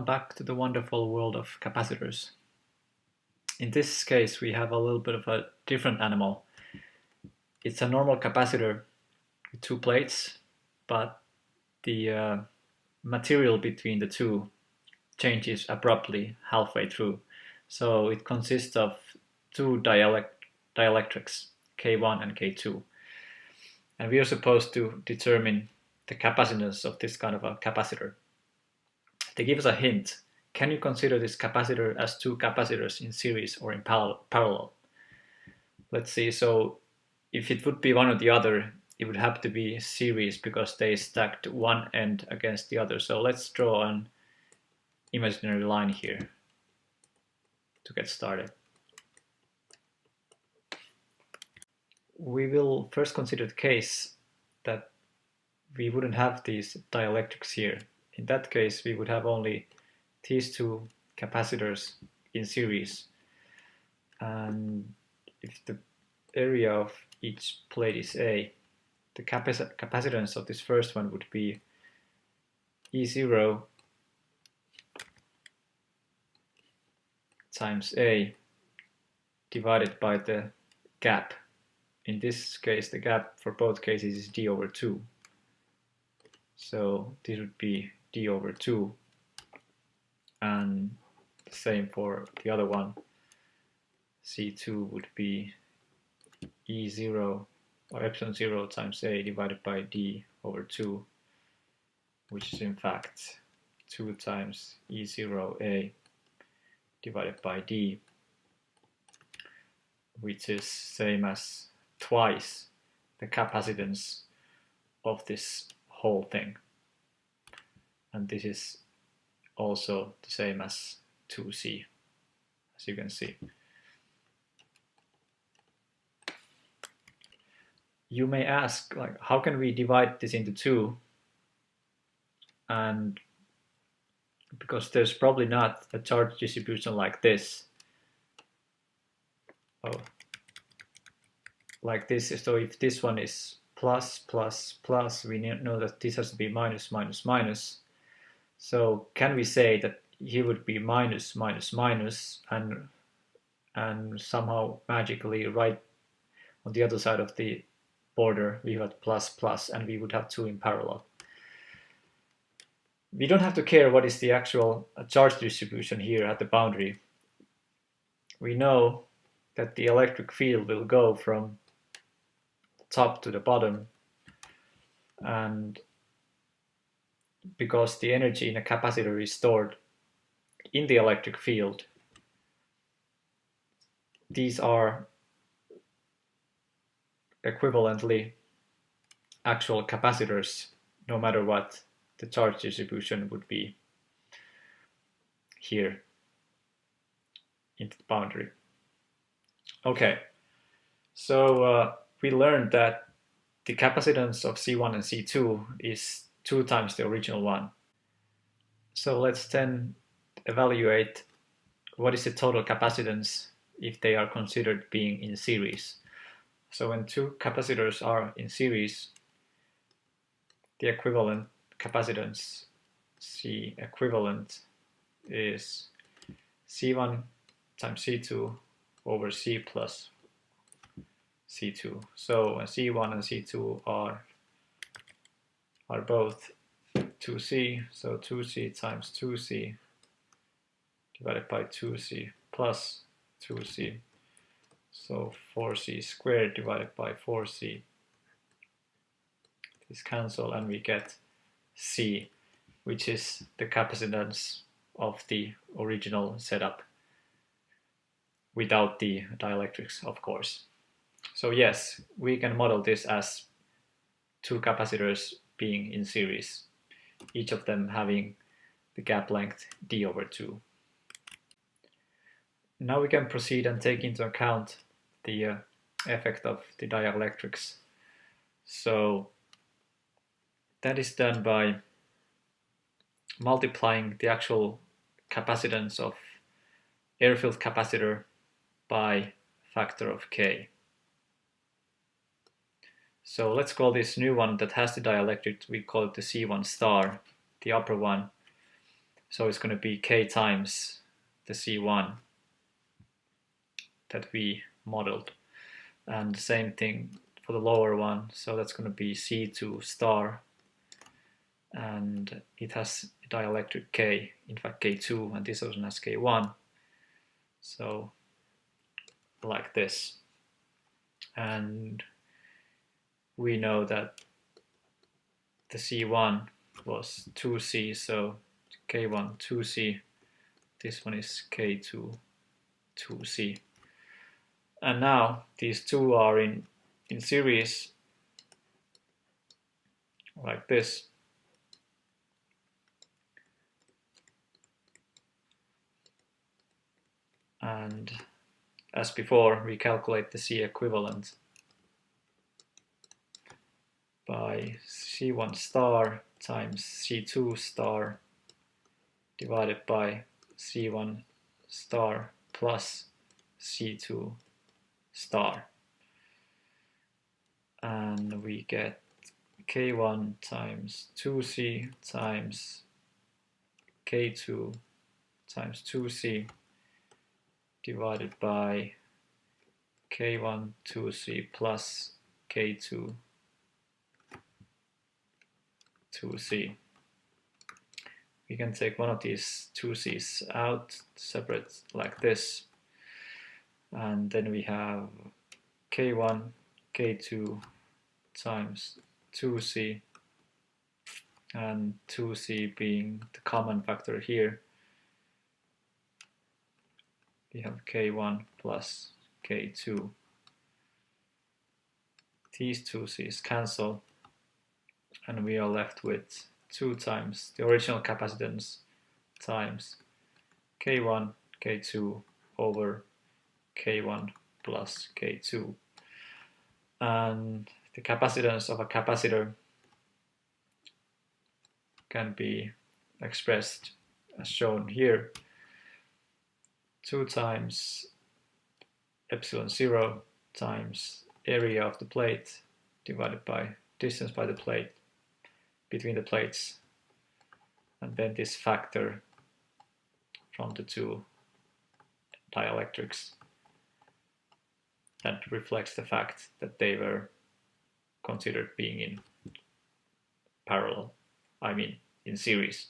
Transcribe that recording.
Welcome back to the wonderful world of capacitors. In this case, we have a little bit of a different animal. It's a normal capacitor with two plates, but the material between the two changes abruptly halfway through. So it consists of two dielectrics, K1 and K2. And we are supposed to determine the capacitance of this kind of a capacitor. They give us a hint. Can you consider this capacitor as two capacitors in series or in parallel? Let's see, so if it would be one or the other, it would have to be series because they stacked one end against the other. So let's draw an imaginary line here to get started. We will first consider the case that we wouldn't have these dielectrics here. In that case, we would have only these two capacitors in series. And if the area of each plate is A, the capacitance of this first one would be E0 times A divided by the gap. In this case, the gap for both cases is D over 2. So this would be D over 2, and the same for the other one. C2 would be E0 or epsilon 0 times A divided by D over 2, which is in fact 2 times E0A divided by D, which is same as twice the capacitance of this whole thing. And this is also the same as 2C, as you can see. You may ask, like, how can we divide this into two? And because there's probably not a charge distribution like this. Like this. So if this one is plus, plus, plus, we know that this has to be minus, minus, minus. So can we say that here would be minus, minus, minus, and somehow magically right on the other side of the border we have plus, plus, and we would have two in parallel. We don't have to care what is the actual charge distribution here at the boundary. We know that the electric field will go from the top to the bottom, and because the energy in a capacitor is stored in the electric field, these are equivalently actual capacitors, no matter what the charge distribution would be here in the boundary. Okay, so we learned that the capacitance of C1 and C2 is 2 times the original one. So let's then evaluate what is the total capacitance if they are considered being in series. So when two capacitors are in series, the equivalent capacitance, C equivalent, is C1 times C2 over C plus C2. So C1 and C2 are both 2C, so 2C times 2C divided by 2C plus 2C, so 4C squared divided by 4C. These cancel and we get C, which is the capacitance of the original setup without the dielectrics, of course. So yes, we can model this as two capacitors being in series, each of them having the gap length D over 2. Now we can proceed and take into account the effect of the dielectrics. So that is done by multiplying the actual capacitance of air-filled capacitor by factor of K. So let's call this new one that has the dielectric, we call it the C1 star, the upper one. So it's going to be K times the C1 that we modeled. And the same thing for the lower one. So that's going to be C2 star. And it has dielectric K, in fact K2, and this one has K1. So like this. And we know that the C1 was 2C, so K1 2C, this one is K2 2C. And now these two are in series like this. And as before, we calculate the C equivalent by C1 star times C2 star divided by C1 star plus C2 star. And we get K1 times 2C times K2 times 2C divided by K1 2C plus K2 2C. We can take one of these 2C's out, separate like this, and then we have K1 K2 times 2C, and 2C being the common factor here. We have K1 plus K2. These 2C's cancel, and we are left with 2 times the original capacitance times K1, K2 over K1 plus K2. And the capacitance of a capacitor can be expressed as shown here. 2 times epsilon 0 times area of the plate divided by distance by the plate between the plates, and then this factor from the two dielectrics that reflects the fact that they were considered being in parallel, I mean in series.